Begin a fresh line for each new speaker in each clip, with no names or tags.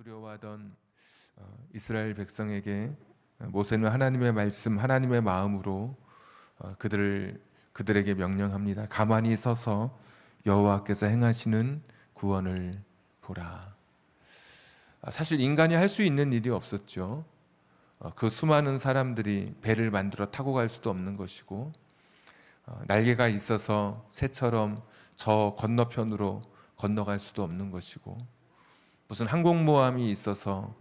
두려워하던 이스라엘 백성에게 모세는 하나님의 말씀, 하나님의 마음으로 그들에게 명령합니다. 가만히 서서 여호와께서 행하시는 구원을 보라. 사실 인간이 할 수 있는 일이 없었죠. 그 수많은 사람들이 배를 만들어 타고 갈 수도 없는 것이고, 날개가 있어서 새처럼 저 건너편으로 건너갈 수도 없는 것이고, 무슨 항공모함이 있어서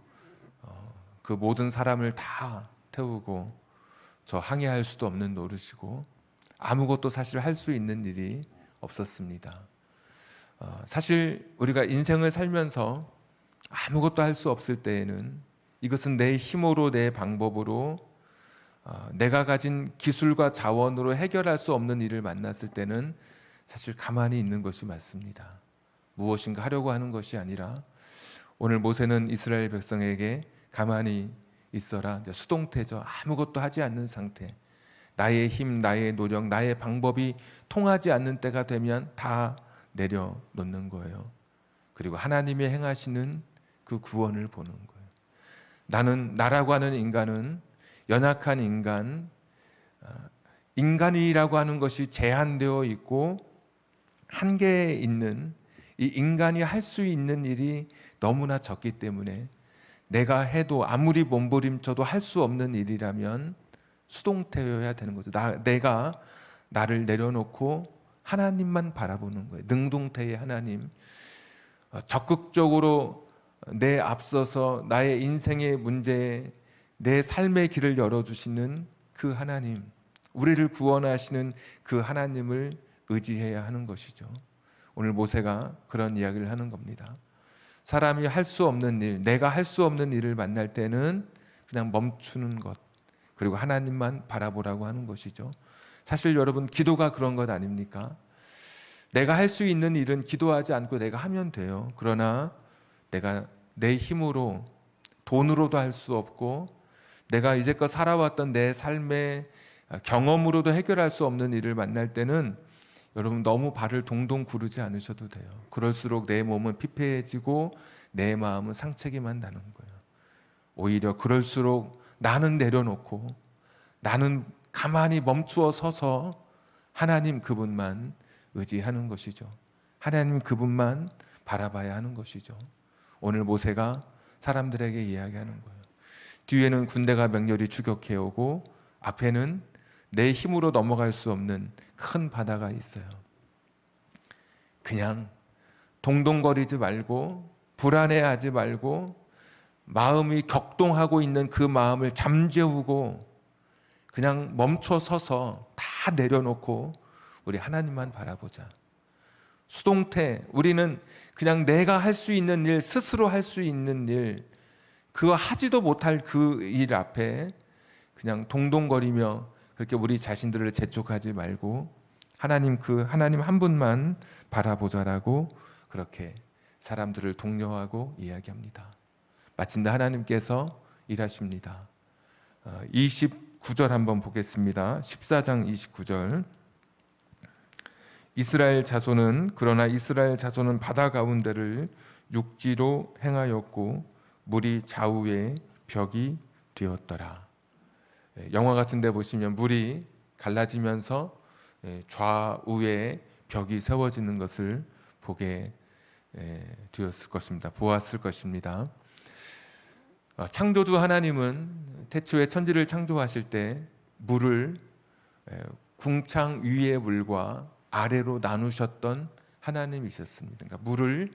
그 모든 사람을 다 태우고 저 항해할 수도 없는 노릇이고, 아무것도 사실 할 수 있는 일이 없었습니다. 사실 우리가 인생을 살면서 아무것도 할 수 없을 때에는 이것은 내 힘으로, 내 방법으로, 내가 가진 기술과 자원으로 해결할 수 없는 일을 만났을 때는 사실 가만히 있는 것이 맞습니다. 무엇인가 하려고 하는 것이 아니라, 오늘 모세는 이스라엘 백성에게 가만히 있어라, 수동태죠. 아무것도 하지 않는 상태, 나의 힘, 나의 노력, 나의 방법이 통하지 않는 때가 되면 다 내려놓는 거예요. 그리고 하나님이 행하시는 그 구원을 보는 거예요. 나라고 하는 인간은 연약한 인간이라고 하는 것이 제한되어 있고 한계에 있는 이 인간이 할 수 있는 일이 너무나 적기 때문에 내가 해도 아무리 몸부림쳐도 할 수 없는 일이라면 수동태여야 되는 거죠. 내가 나를 내려놓고 하나님만 바라보는 거예요. 능동태의 하나님, 적극적으로 내 앞서서 나의 인생의 문제에 내 삶의 길을 열어주시는 그 하나님, 우리를 구원하시는 그 하나님을 의지해야 하는 것이죠. 오늘 모세가 그런 이야기를 하는 겁니다. 사람이 할 수 없는 일, 내가 할 수 없는 일을 만날 때는 그냥 멈추는 것, 그리고 하나님만 바라보라고 하는 것이죠. 사실 여러분, 기도가 그런 것 아닙니까? 내가 할 수 있는 일은 기도하지 않고 내가 하면 돼요. 그러나 내가 내 힘으로, 돈으로도 할 수 없고 내가 이제껏 살아왔던 내 삶의 경험으로도 해결할 수 없는 일을 만날 때는 여러분, 너무 발을 동동 구르지 않으셔도 돼요. 그럴수록 내 몸은 피폐해지고 내 마음은 상처기만 나는 거예요. 오히려 그럴수록 나는 내려놓고, 나는 가만히 멈추어 서서 하나님 그분만 의지하는 것이죠. 하나님 그분만 바라봐야 하는 것이죠. 오늘 모세가 사람들에게 이야기하는 거예요. 뒤에는 군대가 맹렬히 추격해오고 앞에는 내 힘으로 넘어갈 수 없는 큰 바다가 있어요. 그냥 동동거리지 말고, 불안해하지 말고, 마음이 격동하고 있는 그 마음을 잠재우고 그냥 멈춰 서서 다 내려놓고 우리 하나님만 바라보자. 수동태, 우리는 그냥 내가 할 수 있는 일, 스스로 할 수 있는 일, 그거 하지도 못할 그 일 앞에 그냥 동동거리며 그렇게 우리 자신들을 재촉하지 말고 하나님 한 분만 바라보자라고 그렇게 사람들을 독려하고 이야기합니다. 마침내 하나님께서 일하십니다. 29절 한번 보겠습니다. 14장 29절. 그러나 이스라엘 자손은 바다 가운데를 육지로 행하였고 물이 좌우에 벽이 되었더라. 영화 같은 데 보시면 물이 갈라지면서 좌우에 벽이 세워지는 것을 보게 되었을 것입니다. 보았을 것입니다. 창조주 하나님은 태초에 천지를 창조하실 때 물을 궁창 위의 물과 아래로 나누셨던 하나님이셨습니다. 그러니까 물을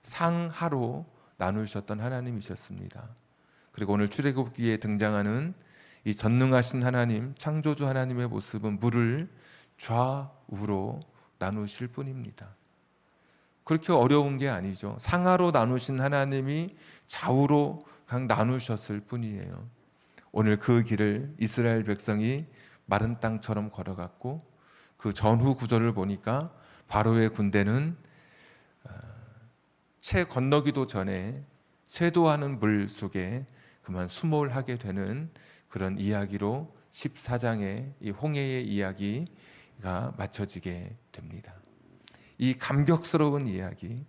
상하로 나누셨던 하나님이셨습니다. 그리고 오늘 출애굽기에 등장하는 이 전능하신 하나님, 창조주 하나님의 모습은 물을 좌우로 나누실 뿐입니다. 그렇게 어려운 게 아니죠. 상하로 나누신 하나님이 좌우로 그냥 나누셨을 뿐이에요. 오늘 그 길을 이스라엘 백성이 마른 땅처럼 걸어갔고, 그 전후 구절을 보니까 바로의 군대는 채 건너기도 전에 쇄도하는 물 속에 그만 수몰하게 되는 그런 이야기로 14장의 이 홍해의 이야기가 맞춰지게 됩니다. 이 감격스러운 이야기,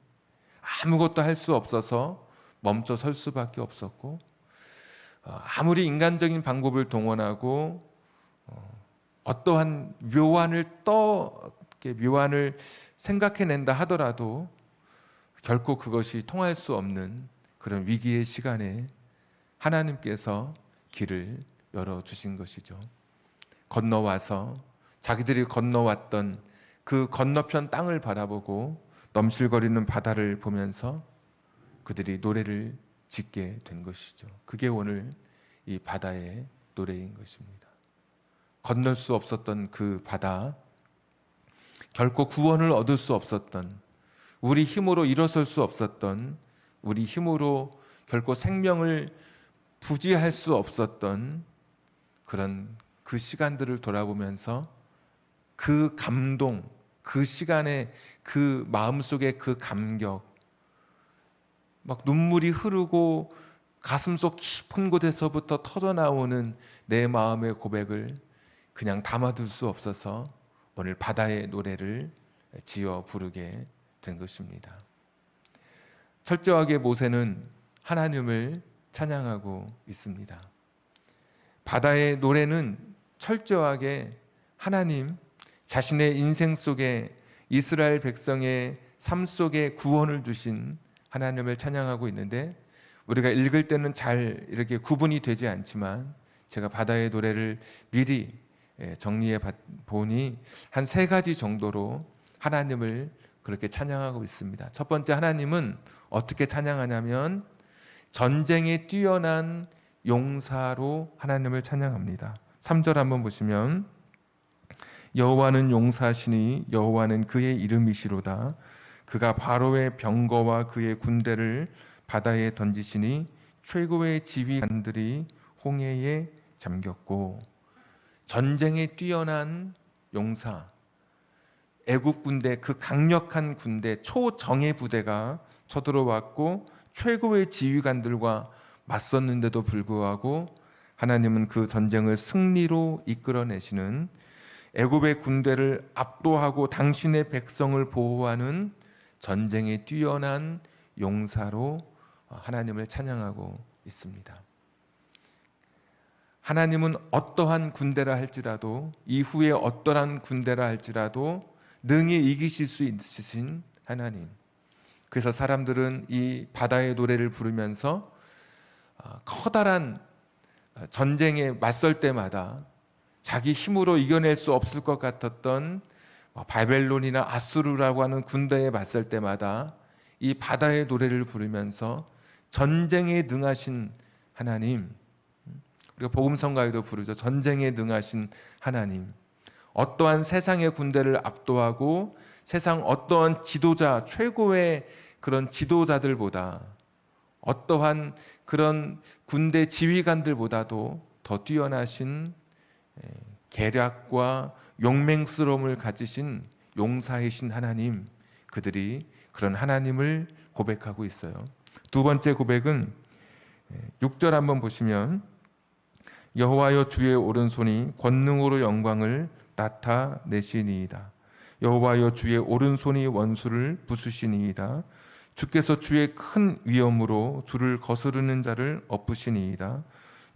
아무것도 할 수 없어서 멈춰 설 수밖에 없었고, 아무리 인간적인 방법을 동원하고 어떠한 묘안을 생각해낸다 하더라도 결코 그것이 통할 수 없는 그런 위기의 시간에 하나님께서 길을 열어주신 것이죠. 건너와서 자기들이 건너왔던 그 건너편 땅을 바라보고 넘실거리는 바다를 보면서 그들이 노래를 짓게 된 것이죠. 그게 오늘 이 바다의 노래인 것입니다. 건널 수 없었던 그 바다, 결코 구원을 얻을 수 없었던, 우리 힘으로 일어설 수 없었던, 우리 힘으로 결코 생명을 부지할 수 없었던 그런 그 시간들을 돌아보면서 그 감동, 그 시간에 그 마음속의 그 감격, 막 눈물이 흐르고 가슴속 깊은 곳에서부터 터져나오는 내 마음의 고백을 그냥 담아둘 수 없어서 오늘 바다의 노래를 지어 부르게 된 것입니다. 철저하게 모세는 하나님을 찬양하고 있습니다. 바다의 노래는 철저하게 하나님 자신의 인생 속에 이스라엘 백성의 삶 속에 구원을 주신 하나님을 찬양하고 있는데, 우리가 읽을 때는 잘 이렇게 구분이 되지 않지만 제가 바다의 노래를 미리 정리해 보니 한 3가지 정도로 하나님을 그렇게 찬양하고 있습니다. 첫 번째, 하나님은 어떻게 찬양하냐면 전쟁에 뛰어난 용사로 하나님을 찬양합니다. 3절 한번 보시면, 여호와는 용사시니 여호와는 그의 이름이시로다. 그가 바로의 병거와 그의 군대를 바다에 던지시니 최고의 지휘관들이 홍해에 잠겼고. 전쟁에 뛰어난 용사, 애국 군대, 그 강력한 군대, 초정예 부대가 쳐들어왔고 최고의 지휘관들과 맞섰는데도 불구하고 하나님은 그 전쟁을 승리로 이끌어내시는, 애굽의 군대를 압도하고 당신의 백성을 보호하는 전쟁에 뛰어난 용사로 하나님을 찬양하고 있습니다. 하나님은 어떠한 군대라 할지라도, 이후에 어떠한 군대라 할지라도 능히 이기실 수 있으신 하나님. 그래서 사람들은 이 바다의 노래를 부르면서 커다란 전쟁에 맞설 때마다 자기 힘으로 이겨낼 수 없을 것 같았던 바벨론이나 아수르라고 하는 군대에 맞설 때마다 이 바다의 노래를 부르면서 전쟁에 능하신 하나님, 우리가 복음성가에도 부르죠. 전쟁에 능하신 하나님, 어떠한 세상의 군대를 압도하고 세상 어떠한 지도자, 최고의 그런 지도자들보다, 어떠한 그런 군대 지휘관들보다도 더 뛰어나신 계략과 용맹스러움을 가지신 용사이신 하나님, 그들이 그런 하나님을 고백하고 있어요. 두 번째 고백은 6절 한번 보시면, 여호와여 주의 오른손이 권능으로 영광을 나타내시니이다. 여호와여 주의 오른손이 원수를 부수시니이다. 주께서 주의 큰 위엄으로 주를 거스르는 자를 엎으시니이다.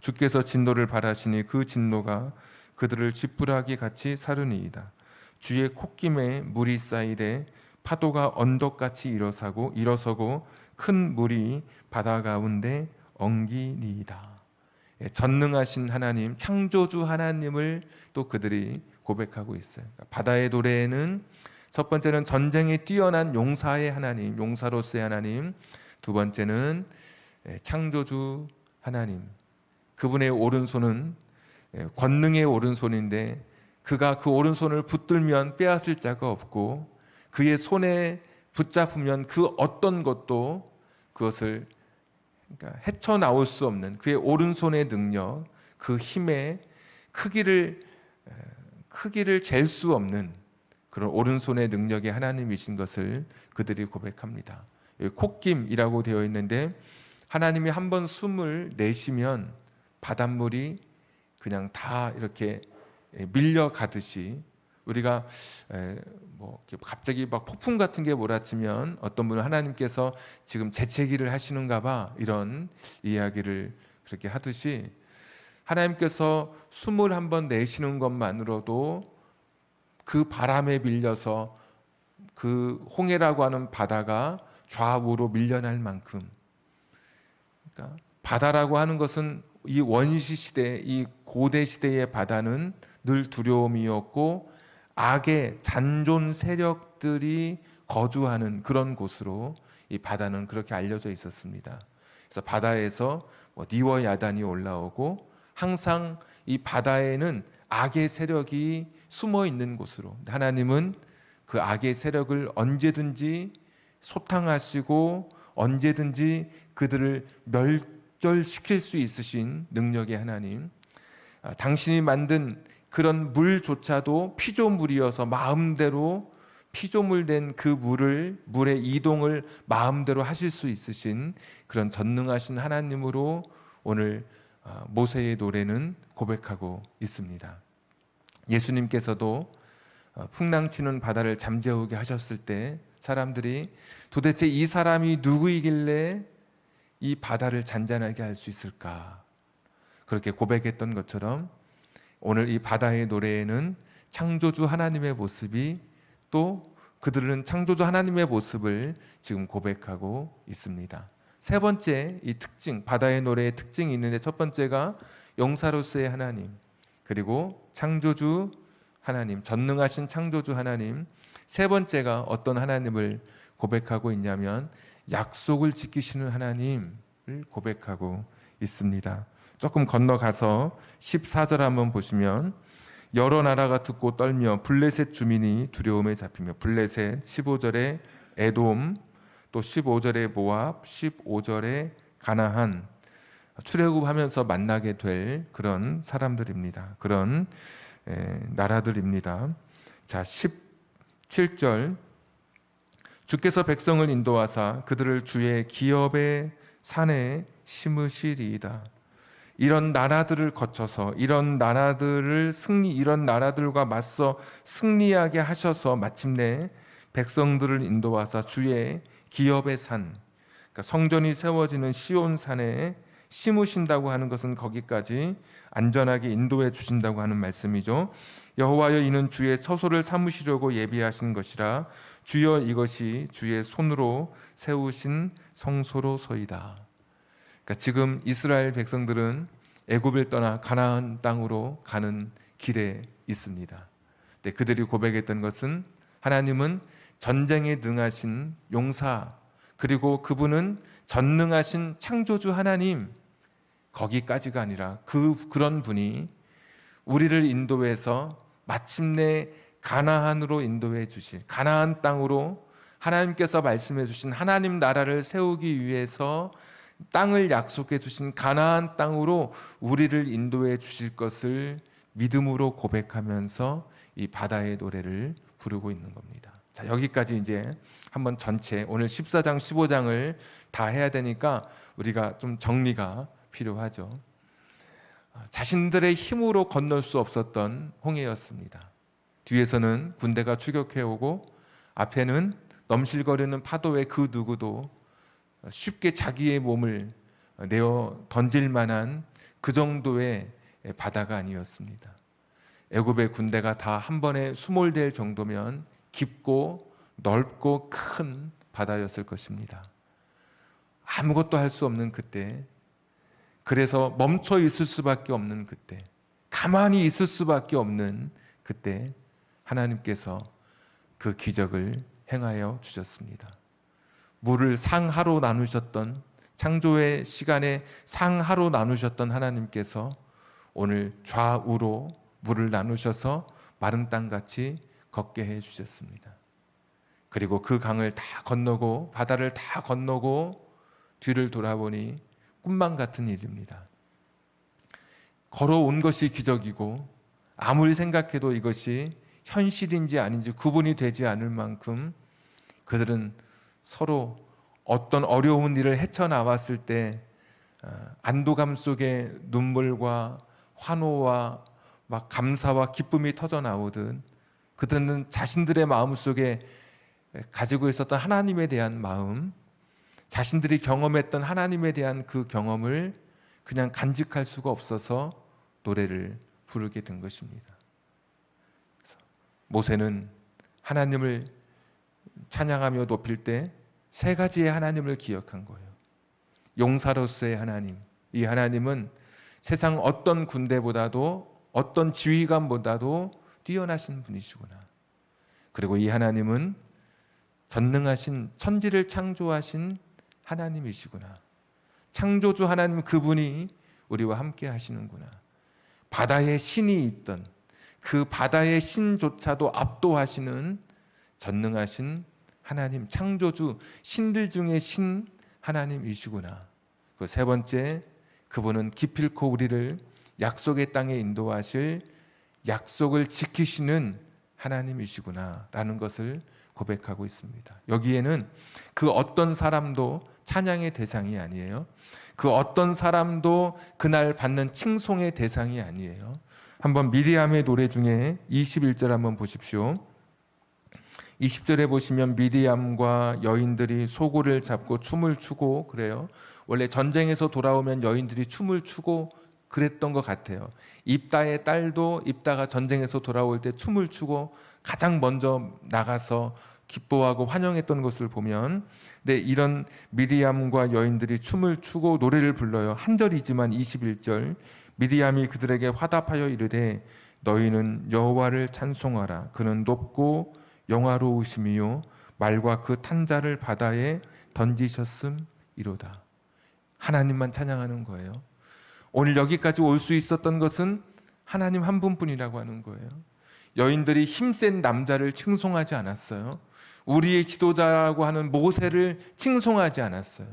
주께서 진노를 발하시니 그 진노가 그들을 지푸라기 같이 사르니이다. 주의 콧김에 물이 쌓이되 파도가 언덕같이 일어서고 큰 물이 바다 가운데 엉기니이다. 전능하신 하나님, 창조주 하나님을 또 그들이 고백하고 있어요. 바다의 노래에는 첫 번째는 전쟁에 뛰어난 용사의 하나님, 용사로서의 하나님. 두 번째는 창조주 하나님, 그분의 오른손은 권능의 오른손인데 그가 그 오른손을 붙들면 빼앗을 자가 없고 그의 손에 붙잡으면 그 어떤 것도 그것을 헤쳐나올 수 없는 그의 오른손의 능력, 그 힘의 크기를 잴 수 없는 그런 오른손의 능력의 하나님이신 것을 그들이 고백합니다. 콧김이라고 되어 있는데, 하나님이 한번 숨을 내쉬면 바닷물이 그냥 다 이렇게 밀려가듯이 우리가 뭐 갑자기 막 폭풍 같은 게 몰아치면 어떤 분은 하나님께서 지금 재채기를 하시는가 봐 이런 이야기를 그렇게 하듯이 하나님께서 숨을 한번 내쉬는 것만으로도 그 바람에 밀려서 그 홍해라고 하는 바다가 좌우로 밀려날 만큼, 그러니까 바다라고 하는 것은 이 원시 시대, 이 고대 시대의 바다는 늘 두려움이었고 악의 잔존 세력들이 거주하는 그런 곳으로 이 바다는 그렇게 알려져 있었습니다. 그래서 바다에서 니워 야단이 올라오고 항상 이 바다에는 악의 세력이 숨어 있는 곳으로, 하나님은 그 악의 세력을 언제든지 소탕하시고 언제든지 그들을 멸절시킬 수 있으신 능력의 하나님, 당신이 만든 그런 물조차도 피조물이어서 마음대로 피조물 된 그 물의 이동을 마음대로 하실 수 있으신 그런 전능하신 하나님으로 오늘 모세의 노래는 고백하고 있습니다. 예수님께서도 풍랑치는 바다를 잠재우게 하셨을 때 사람들이 도대체 이 사람이 누구이길래 이 바다를 잔잔하게 할 수 있을까? 그렇게 고백했던 것처럼 오늘 이 바다의 노래에는 창조주 하나님의 모습이, 또 그들은 창조주 하나님의 모습을 지금 고백하고 있습니다. 세 번째, 이 특징, 바다의 노래의 특징이 있는데 첫 번째가 용사로서의 하나님, 그리고 창조주 하나님, 전능하신 창조주 하나님. 세 번째가 어떤 하나님을 고백하고 있냐면 약속을 지키시는 하나님을 고백하고 있습니다. 조금 건너가서 14절 한번 보시면 여러 나라가 듣고 떨며 블레셋 주민이 두려움에 잡히며, 블레셋 15절에 에돔, 또 15절에 모압, 15절에 가나안, 출애굽하면서 만나게 될 그런 사람들입니다. 그런 나라들입니다. 자, 17절 주께서 백성을 인도하사 그들을 주의 기업의 산에 심으시리이다. 이런 나라들을 거쳐서 이런 나라들과 맞서 승리하게 하셔서 마침내 백성들을 인도하사 주의 기업의 산, 그러니까 성전이 세워지는 시온 산에 심으신다고 하는 것은 거기까지 안전하게 인도해 주신다고 하는 말씀이죠. 여호와여, 이는 주의 처소를 삼으시려고 예비하신 것이라. 주여, 이것이 주의 손으로 세우신 성소로소이다. 그러니까 지금 이스라엘 백성들은 애굽을 떠나 가나안 땅으로 가는 길에 있습니다. 근데 그들이 고백했던 것은 하나님은 전쟁에 능하신 용사, 그리고 그분은 전능하신 창조주 하나님, 거기까지가 아니라 그런 분이 우리를 인도해서 마침내 가나안으로 인도해 주실, 가나안 땅으로 하나님께서 말씀해 주신 하나님 나라를 세우기 위해서 땅을 약속해 주신 가나안 땅으로 우리를 인도해 주실 것을 믿음으로 고백하면서 이 바다의 노래를 부르고 있는 겁니다. 자, 여기까지 이제 한번 전체 오늘 14장 15장을 다 해야 되니까 우리가 좀 정리가 필요하죠. 자신들의 힘으로 건널 수 없었던 홍해였습니다. 뒤에서는 군대가 추격해 오고 앞에는 넘실거리는 파도에 그 누구도 쉽게 자기의 몸을 내어 던질 만한 그 정도의 바다가 아니었습니다. 애굽의 군대가 다 한 번에 수몰될 정도면 깊고 넓고 큰 바다였을 것입니다. 아무것도 할 수 없는 그때, 그래서 멈춰 있을 수밖에 없는 그때, 가만히 있을 수밖에 없는 그때 하나님께서 그 기적을 행하여 주셨습니다. 물을 상하로 나누셨던, 창조의 시간에 상하로 나누셨던 하나님께서 오늘 좌우로 물을 나누셔서 마른 땅같이 걷게 해 주셨습니다. 그리고 그 강을 다 건너고 바다를 다 건너고 뒤를 돌아보니 꿈만 같은 일입니다. 걸어온 것이 기적이고 아무리 생각해도 이것이 현실인지 아닌지 구분이 되지 않을 만큼 그들은 서로 어떤 어려운 일을 헤쳐나왔을 때 안도감 속에 눈물과 환호와 막 감사와 기쁨이 터져 나오듯 그들은 자신들의 마음속에 가지고 있었던 하나님에 대한 마음, 자신들이 경험했던 하나님에 대한 그 경험을 그냥 간직할 수가 없어서 노래를 부르게 된 것입니다. 모세는 하나님을 찬양하며 높일 때 세 가지의 하나님을 기억한 거예요. 용사로서의 하나님, 이 하나님은 세상 어떤 군대보다도 어떤 지휘관보다도 뛰어나신 분이시구나. 그리고 이 하나님은 전능하신 천지를 창조하신 하나님이시구나. 창조주 하나님, 그분이 우리와 함께 하시는구나. 바다에 신이 있던 그 바다의 신조차도 압도하시는 전능하신 하나님, 창조주, 신들 중에 신 하나님이시구나. 그 세 번째, 그분은 기필코 우리를 약속의 땅에 인도하실 약속을 지키시는 하나님이시구나 라는 것을 고백하고 있습니다. 여기에는 그 어떤 사람도 찬양의 대상이 아니에요. 그 어떤 사람도 그날 받는 칭송의 대상이 아니에요. 한번 미리암의 노래 중에 21절 한번 보십시오. 20절에 보시면 미리암과 여인들이 소고를 잡고 춤을 추고 그래요. 원래 전쟁에서 돌아오면 여인들이 춤을 추고 그랬던 것 같아요. 입다의 딸도 입다가 전쟁에서 돌아올 때 춤을 추고 가장 먼저 나가서 기뻐하고 환영했던 것을 보면, 네, 이런 미리암과 여인들이 춤을 추고 노래를 불러요. 한 절이지만 21절, 미리암이 그들에게 화답하여 이르되 너희는 여호와를 찬송하라. 그는 높고 영화로우심이요 말과 그 탄자를 바다에 던지셨음이로다. 하나님만 찬양하는 거예요. 오늘 여기까지 올 수 있었던 것은 하나님 한 분뿐이라고 하는 거예요. 여인들이 힘센 남자를 칭송하지 않았어요. 우리의 지도자라고 하는 모세를 칭송하지 않았어요.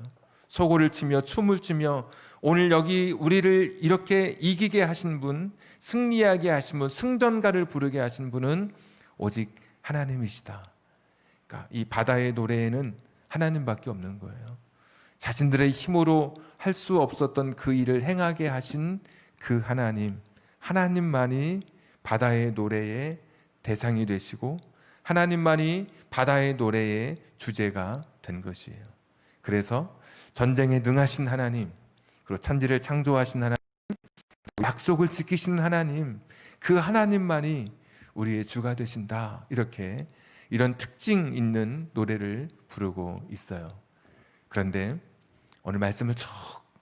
소고를 치며 춤을 추며 오늘 여기 우리를 이렇게 이기게 하신 분, 승리하게 하신 분, 승전가를 부르게 하신 분은 오직 하나님이시다. 그러니까 이 바다의 노래에는 하나님밖에 없는 거예요. 자신들의 힘으로 할 수 없었던 그 일을 행하게 하신 그 하나님, 하나님만이 바다의 노래의 대상이 되시고 하나님만이 바다의 노래의 주제가 된 것이에요. 그래서 전쟁에 능하신 하나님, 그리고 천지를 창조하신 하나님, 약속을 지키시는 하나님, 그 하나님만이 우리의 주가 되신다. 이렇게 이런 특징 있는 노래를 부르고 있어요. 그런데 오늘 말씀을 쭉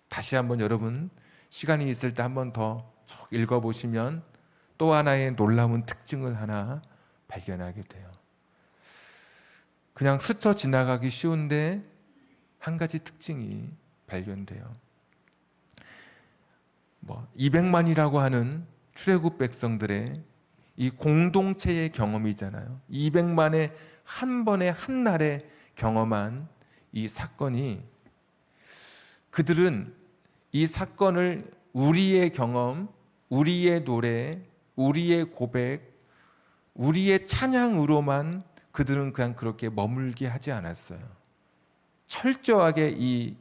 다시 한번 여러분 시간이 있을 때 한번 더 쭉 읽어보시면 또 하나의 놀라운 특징을 하나 발견하게 돼요. 그냥 스쳐 지나가기 쉬운데 한 가지 특징이 발견돼요. 200만이라고 하는 출애굽 백성들의 이 공동체의 경험이잖아요. 200만의 한 번에 한 날에 경험한 이 사건이, 그들은 이 사건을 우리의 경험, 우리의 노래, 우리의 고백, 우리의 찬양으로만 그들은 그냥 그렇게 머물게 하지 않았어요. 철저하게 이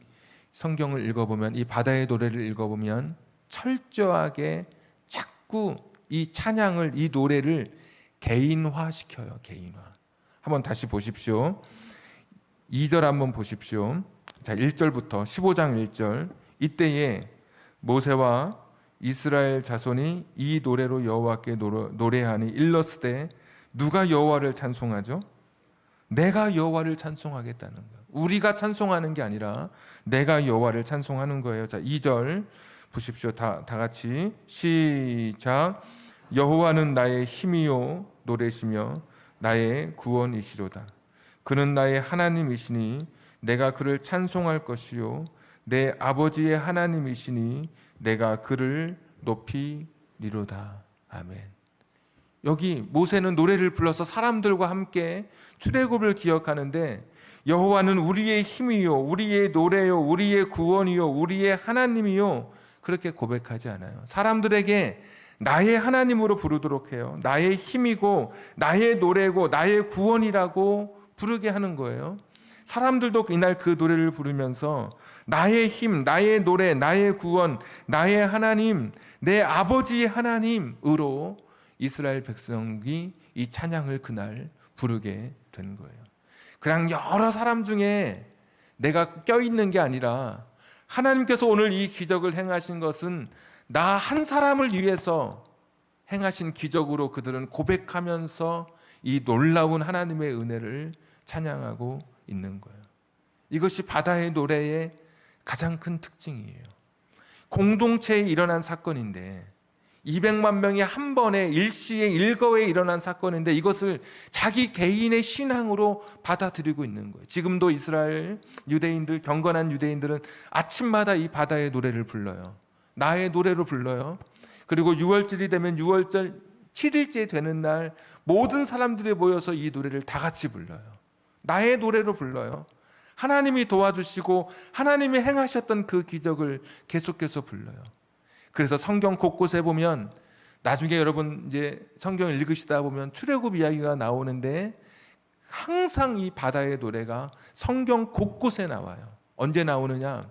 성경을 읽어보면, 이 바다의 노래를 읽어보면 철저하게 자꾸 이 찬양을, 이 노래를 개인화시켜요. 개인화. 한번 다시 보십시오. 2절 한번 보십시오. 자, 1절부터 15장 1절. 이때에 모세와 이스라엘 자손이 이 노래로 여호와께 노래하니 일렀으되, 누가 여호와를 찬송하죠? 내가 여호와를 찬송하겠다는 거예요. 우리가 찬송하는 게 아니라 내가 여호와를 찬송하는 거예요. 자, 2절 보십시오. 다 같이 시작. 여호와는 나의 힘이요 노래시며 나의 구원이시로다. 그는 나의 하나님이시니 내가 그를 찬송할 것이요 내 아버지의 하나님이시니 내가 그를 높이리로다. 아멘. 여기 모세는 노래를 불러서 사람들과 함께 출애굽을 기억하는데, 여호와는 우리의 힘이요 우리의 노래요 우리의 구원이요 우리의 하나님이요 그렇게 고백하지 않아요. 사람들에게 나의 하나님으로 부르도록 해요. 나의 힘이고 나의 노래고 나의 구원이라고 부르게 하는 거예요. 사람들도 이날 그 노래를 부르면서 나의 힘, 나의 노래, 나의 구원, 나의 하나님, 내 아버지의 하나님으로 이스라엘 백성이 이 찬양을 그날 부르게 된 거예요. 그냥 여러 사람 중에 내가 껴있는 게 아니라 하나님께서 오늘 이 기적을 행하신 것은 나 한 사람을 위해서 행하신 기적으로 그들은 고백하면서 이 놀라운 하나님의 은혜를 찬양하고 있는 거예요. 이것이 바다의 노래의 가장 큰 특징이에요. 공동체에 일어난 사건인데 200만 명이 한 번에 일시에 일거에 일어난 사건인데 이것을 자기 개인의 신앙으로 받아들이고 있는 거예요. 지금도 이스라엘 유대인들, 경건한 유대인들은 아침마다 이 바다의 노래를 불러요. 나의 노래로 불러요. 그리고 6월절이 되면 6월절 7일째 되는 날 모든 사람들이 모여서 이 노래를 다 같이 불러요. 나의 노래로 불러요. 하나님이 도와주시고 하나님이 행하셨던 그 기적을 계속해서 불러요. 그래서 성경 곳곳에 보면 나중에 여러분 이제 성경을 읽으시다 보면 출애굽 이야기가 나오는데 항상 이 바다의 노래가 성경 곳곳에 나와요. 언제 나오느냐?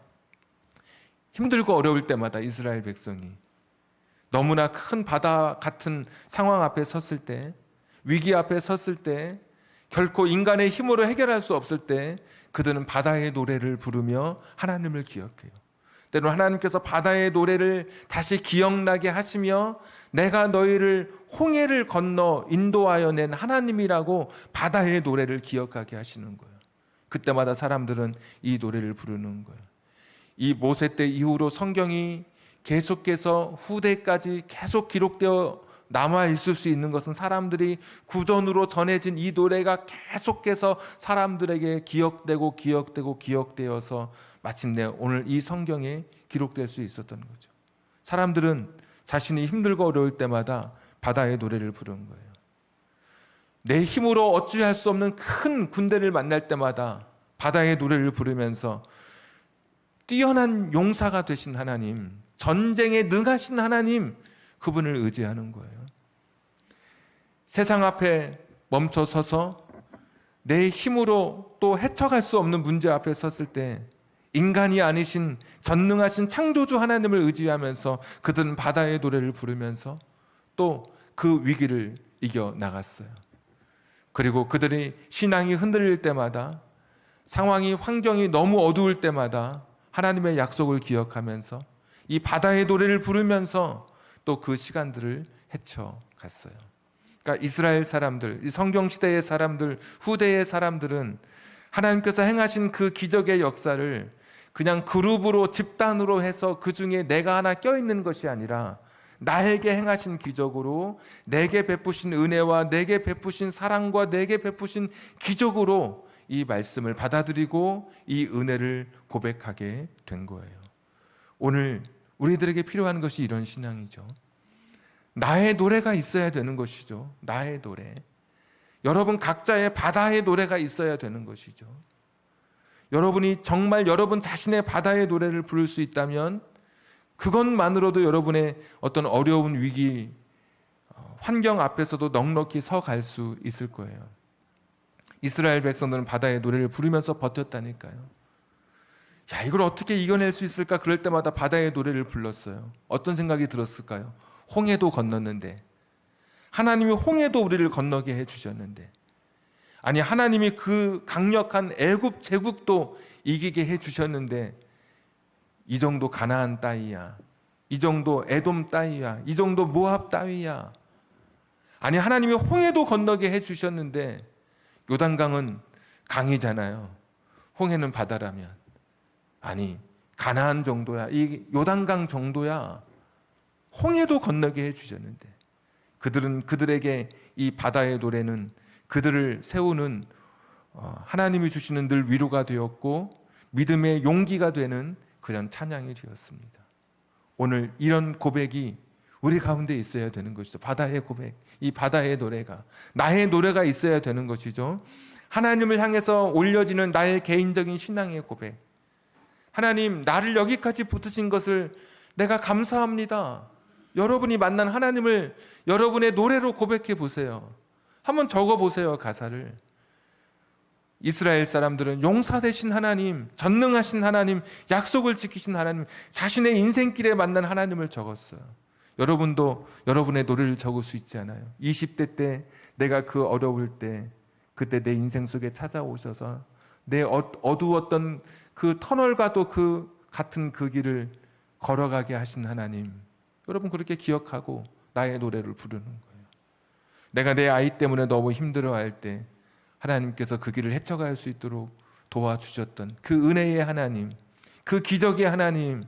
힘들고 어려울 때마다 이스라엘 백성이 너무나 큰 바다 같은 상황 앞에 섰을 때, 위기 앞에 섰을 때, 결코 인간의 힘으로 해결할 수 없을 때 그들은 바다의 노래를 부르며 하나님을 기억해요. 때로는 하나님께서 바다의 노래를 다시 기억나게 하시며 내가 너희를 홍해를 건너 인도하여 낸 하나님이라고 바다의 노래를 기억하게 하시는 거예요. 그때마다 사람들은 이 노래를 부르는 거예요. 이 모세 때 이후로 성경이 계속해서 후대까지 계속 기록되어 남아 있을 수 있는 것은 사람들이 구전으로 전해진 이 노래가 계속해서 사람들에게 기억되어서 마침내 오늘 이 성경에 기록될 수 있었던 거죠. 사람들은 자신이 힘들고 어려울 때마다 바다의 노래를 부르는 거예요. 내 힘으로 어찌할 수 없는 큰 군대를 만날 때마다 바다의 노래를 부르면서 뛰어난 용사가 되신 하나님, 전쟁에 능하신 하나님, 그분을 의지하는 거예요. 세상 앞에 멈춰 서서 내 힘으로 또 헤쳐갈 수 없는 문제 앞에 섰을 때 인간이 아니신 전능하신 창조주 하나님을 의지하면서 그들은 바다의 노래를 부르면서 또 그 위기를 이겨 나갔어요. 그리고 그들이 신앙이 흔들릴 때마다, 상황이 환경이 너무 어두울 때마다 하나님의 약속을 기억하면서 이 바다의 노래를 부르면서 또 그 시간들을 헤쳐갔어요. 그러니까 이스라엘 사람들, 이 성경 시대의 사람들, 후대의 사람들은 하나님께서 행하신 그 기적의 역사를 그냥 그룹으로 집단으로 해서 그 중에 내가 하나 껴있는 것이 아니라 나에게 행하신 기적으로 내게 베푸신 은혜와 내게 베푸신 사랑과 내게 베푸신 기적으로 이 말씀을 받아들이고 이 은혜를 고백하게 된 거예요. 오늘 우리들에게 필요한 것이 이런 신앙이죠. 나의 노래가 있어야 되는 것이죠. 나의 노래. 여러분 각자의 바다의 노래가 있어야 되는 것이죠. 여러분이 정말 여러분 자신의 바다의 노래를 부를 수 있다면 그것만으로도 여러분의 어떤 어려운 위기, 환경 앞에서도 넉넉히 서갈 수 있을 거예요. 이스라엘 백성들은 바다의 노래를 부르면서 버텼다니까요. 야, 이걸 어떻게 이겨낼 수 있을까? 그럴 때마다 바다의 노래를 불렀어요. 어떤 생각이 들었을까요? 홍해도 건넜는데, 하나님이 홍해도 우리를 건너게 해주셨는데, 아니 하나님이 그 강력한 애굽 제국도 이기게 해주셨는데 이 정도 가나안 따위야, 이 정도 에돔 따위야, 이 정도 모압 따위야. 아니 하나님이 홍해도 건너게 해주셨는데 요단강은 강이잖아요. 홍해는 바다라면. 아니 가나안 정도야, 이 요단강 정도야. 홍해도 건너게 해주셨는데 그들은, 그들에게 이 바다의 노래는 그들을 세우는 하나님이 주시는 늘 위로가 되었고 믿음의 용기가 되는 그런 찬양이 되었습니다. 오늘 이런 고백이 우리 가운데 있어야 되는 것이죠. 바다의 고백, 이 바다의 노래가, 나의 노래가 있어야 되는 것이죠. 하나님을 향해서 올려지는 나의 개인적인 신앙의 고백. 하나님, 나를 여기까지 붙으신 것을 내가 감사합니다. 여러분이 만난 하나님을 여러분의 노래로 고백해 보세요. 한번 적어 보세요, 가사를. 이스라엘 사람들은 용사 되신 하나님, 전능하신 하나님, 약속을 지키신 하나님, 자신의 인생길에 만난 하나님을 적었어요. 여러분도 여러분의 노래를 적을 수 있지 않아요? 20대 때 내가 그 어려울 때, 그때 내 인생 속에 찾아오셔서 내 어두웠던 그 터널과도 그 같은 그 길을 걸어가게 하신 하나님, 여러분 그렇게 기억하고 나의 노래를 부르는 거예요. 내가 내 아이 때문에 너무 힘들어할 때 하나님께서 그 길을 헤쳐갈 수 있도록 도와주셨던 그 은혜의 하나님, 그 기적의 하나님,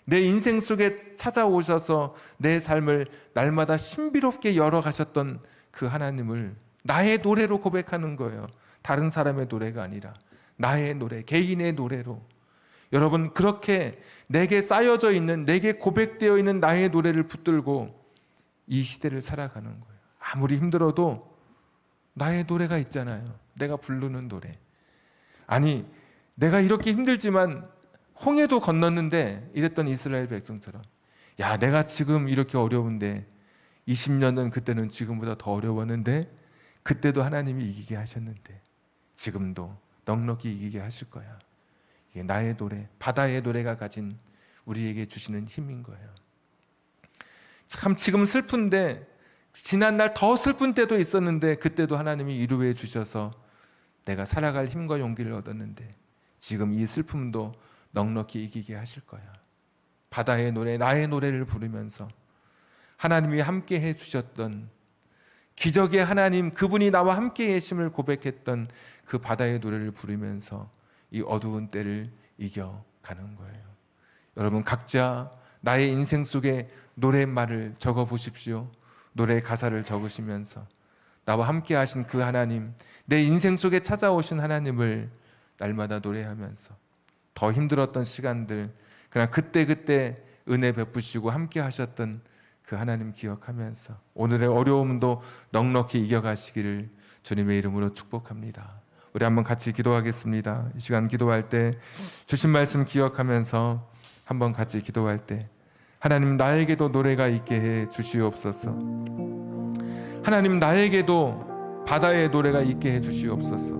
내 인생 속에 찾아오셔서 내 삶을 날마다 신비롭게 열어가셨던 그 하나님을 나의 노래로 고백하는 거예요. 다른 사람의 노래가 아니라 나의 노래, 개인의 노래로. 여러분 그렇게 내게 쌓여져 있는, 내게 고백되어 있는 나의 노래를 붙들고 이 시대를 살아가는 거예요. 아무리 힘들어도 나의 노래가 있잖아요. 내가 부르는 노래. 아니, 내가 이렇게 힘들지만 홍해도 건넜는데 이랬던 이스라엘 백성처럼, 야, 내가 지금 이렇게 어려운데 20년 전 그때는 지금보다 더 어려웠는데 그때도 하나님이 이기게 하셨는데 지금도 넉넉히 이기게 하실 거야. 이게 나의 노래, 바다의 노래가 가진 우리에게 주시는 힘인 거예요. 참 지금 슬픈데 지난날 더 슬픈 때도 있었는데 그때도 하나님이 위로해 주셔서 내가 살아갈 힘과 용기를 얻었는데 지금 이 슬픔도 넉넉히 이기게 하실 거야. 바다의 노래, 나의 노래를 부르면서 하나님이 함께 해주셨던 기적의 하나님, 그분이 나와 함께 계심을 고백했던 그 바다의 노래를 부르면서 이 어두운 때를 이겨가는 거예요. 여러분 각자 나의 인생 속에 노랫말을 적어보십시오. 노래 가사를 적으시면서 나와 함께 하신 그 하나님, 내 인생 속에 찾아오신 하나님을 날마다 노래하면서 더 힘들었던 시간들, 그냥 그때 은혜 베푸시고 함께 하셨던 그 하나님 기억하면서 오늘의 어려움도 넉넉히 이겨가시기를 주님의 이름으로 축복합니다. 우리 한번 같이 기도하겠습니다. 이 시간 기도할 때 주신 말씀 기억하면서 한번 같이 기도할 때, 하나님 나에게도 노래가 있게 해 주시옵소서. 하나님 나에게도 바다의 노래가 있게 해 주시옵소서.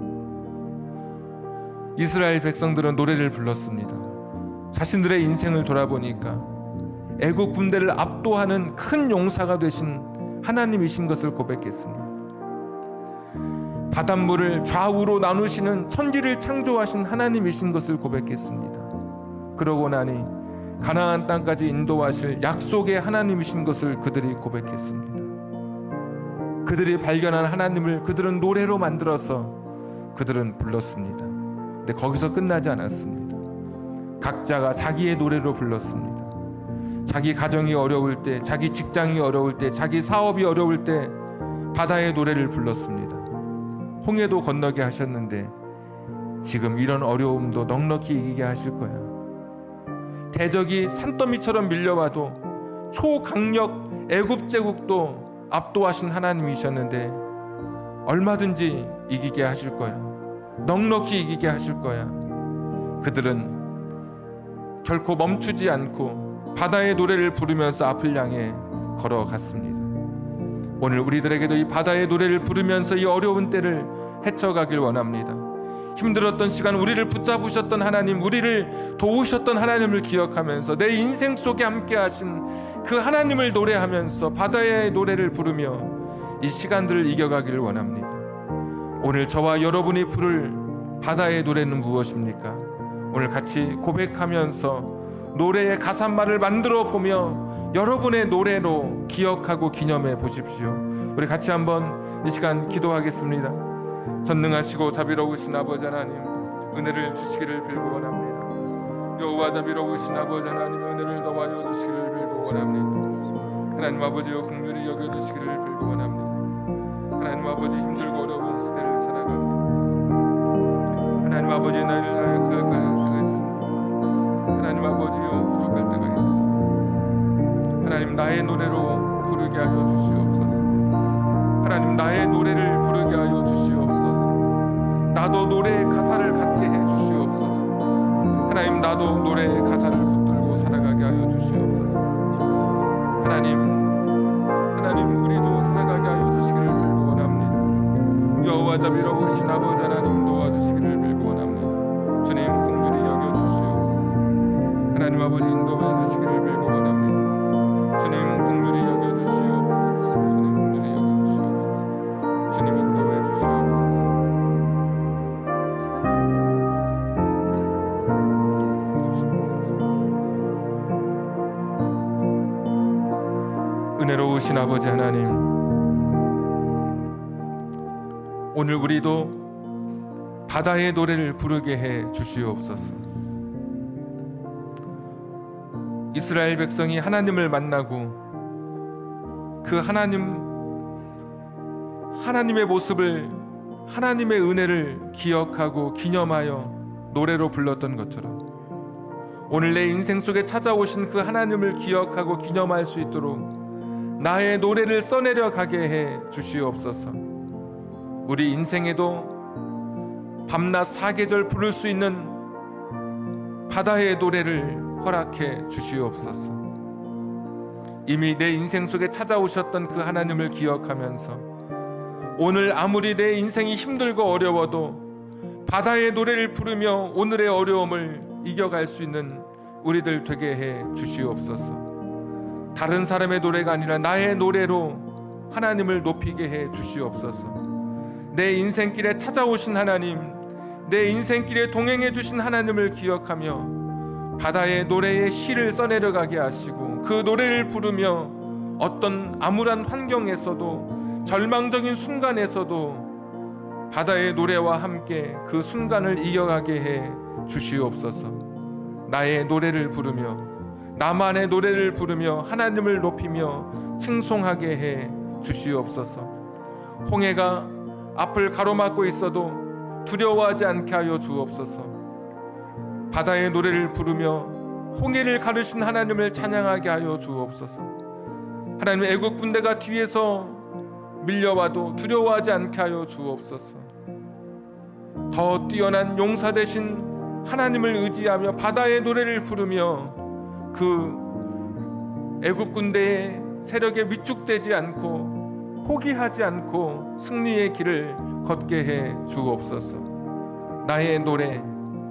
이스라엘 백성들은 노래를 불렀습니다. 자신들의 인생을 돌아보니까 애국 군대를 압도하는 큰 용사가 되신 하나님이신 것을 고백했습니다. 바닷물을 좌우로 나누시는 천지를 창조하신 하나님이신 것을 고백했습니다. 그러고 나니 가나안 땅까지 인도하실 약속의 하나님이신 것을 그들이 고백했습니다. 그들이 발견한 하나님을 그들은 노래로 만들어서 그들은 불렀습니다. 근데 거기서 끝나지 않았습니다. 각자가 자기의 노래로 불렀습니다. 자기 가정이 어려울 때, 자기 직장이 어려울 때, 자기 사업이 어려울 때 바다의 노래를 불렀습니다. 홍해도 건너게 하셨는데 지금 이런 어려움도 넉넉히 이기게 하실 거야. 대적이 산더미처럼 밀려와도 초강력 애굽 제국도 압도하신 하나님이셨는데 얼마든지 이기게 하실 거야. 넉넉히 이기게 하실 거야. 그들은 결코 멈추지 않고 바다의 노래를 부르면서 앞을 향해 걸어갔습니다. 오늘 우리들에게도 이 바다의 노래를 부르면서 이 어려운 때를 헤쳐가길 원합니다. 힘들었던 시간 우리를 붙잡으셨던 하나님, 우리를 도우셨던 하나님을 기억하면서 내 인생 속에 함께 하신 그 하나님을 노래하면서 바다의 노래를 부르며 이 시간들을 이겨가기를 원합니다. 오늘 저와 여러분이 부를 바다의 노래는 무엇입니까? 오늘 같이 고백하면서 노래의 가사말을 만들어 보며 여러분의 노래로 기억하고 기념해 보십시오. 우리 같이 한번 이 시간 기도하겠습니다. 전능하시고 자비로우신 아버지 하나님, 은혜를 주시기를 빌고 원합니다. 여호와 자비로우신 아버지 하나님, 은혜를 더하여 주시기를 빌고 원합니다. 하나님 아버지여 긍휼히 여겨주시기를 빌고 원합니다. 하나님 아버지 힘들고 어려운 시대를 살아갑니다. 하나님 아버지 나를 나약할 때가 있습니다. 하나님 아버지여 부족할 때가 있습니다. 하나님 나의 노래로 부르게 하여 주시옵소서. 하나님 나의 노래를 부르게 하여 주시옵소서. 나도 노래의 가사를 갖게 해 주시옵소서. 하나님 나도 노래의 가사를 붙들고 살아가게 하여 주시옵소서. 하나님 우리도 살아가게 하여 주시기를 빌고 원합니다. 여호와 자비로우신 아버지 하나님 도와주시기를 빌고 원합니다. 주님 긍휼히 여겨 주시옵소서. 하나님 아버지 인도해 주시기를 빌고 원합니다. 주님 긍휼히 여겨주시옵소서. 주님 긍휼히 여겨주시옵소서. 주님 인도해 주시옵소서. 은혜로우신 아버지 하나님, 오늘 우리도 바다의 노래를 부르게 해 주시옵소서. 이스라엘 백성이 하나님을 만나고 그 하나님의 모습을, 하나님의 은혜를 기억하고 기념하여 노래로 불렀던 것처럼 오늘 내 인생 속에 찾아오신 그 하나님을 기억하고 기념할 수 있도록 나의 노래를 써내려 가게 해 주시옵소서. 우리 인생에도 밤낮 사계절 부를 수 있는 바다의 노래를 허락해 주시옵소서. 이미 내 인생 속에 찾아오셨던 그 하나님을 기억하면서 오늘 아무리 내 인생이 힘들고 어려워도 바다의 노래를 부르며 오늘의 어려움을 이겨갈 수 있는 우리들 되게 해 주시옵소서. 다른 사람의 노래가 아니라 나의 노래로 하나님을 높이게 해 주시옵소서. 내 인생길에 찾아오신 하나님, 내 인생길에 동행해 주신 하나님을 기억하며 바다의 노래의 시를 써내려가게 하시고 그 노래를 부르며 어떤 암울한 환경에서도 절망적인 순간에서도 바다의 노래와 함께 그 순간을 이겨가게 해 주시옵소서. 나의 노래를 부르며 나만의 노래를 부르며 하나님을 높이며 칭송하게 해 주시옵소서. 홍해가 앞을 가로막고 있어도 두려워하지 않게 하여 주옵소서. 바다의 노래를 부르며 홍해를 가르신 하나님을 찬양하게 하여 주옵소서. 하나님, 애국 군대가 뒤에서 밀려와도 두려워하지 않게 하여 주옵소서. 더 뛰어난 용사 되신 하나님을 의지하며 바다의 노래를 부르며 그 애국 군대의 세력에 위축되지 않고 포기하지 않고 승리의 길을 걷게 해 주옵소서. 나의 노래,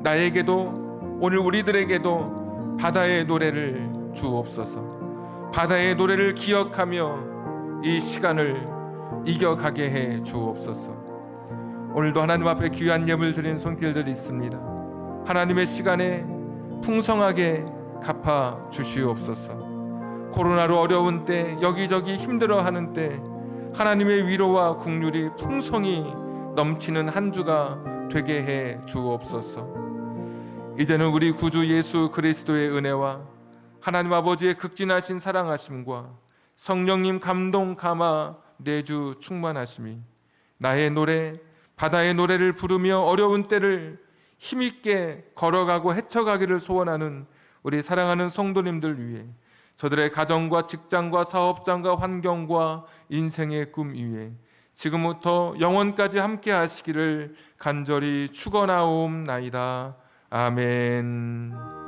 나에게도 오늘 우리들에게도 바다의 노래를 주옵소서. 바다의 노래를 기억하며 이 시간을 이겨가게 해 주옵소서. 오늘도 하나님 앞에 귀한 예물 드린 손길들이 있습니다. 하나님의 시간에 풍성하게 갚아 주시옵소서. 코로나로 어려운 때, 여기저기 힘들어하는 때 하나님의 위로와 긍휼이 풍성히 넘치는 한 주가 되게 해 주옵소서. 이제는 우리 구주 예수 그리스도의 은혜와 하나님 아버지의 극진하신 사랑하심과 성령님 감동 감화 내주 충만하심이 나의 노래, 바다의 노래를 부르며 어려운 때를 힘있게 걸어가고 헤쳐가기를 소원하는 우리 사랑하는 성도님들 위해, 저들의 가정과 직장과 사업장과 환경과 인생의 꿈 위에 지금부터 영원까지 함께 하시기를 간절히 축원하옵나이다. 아멘.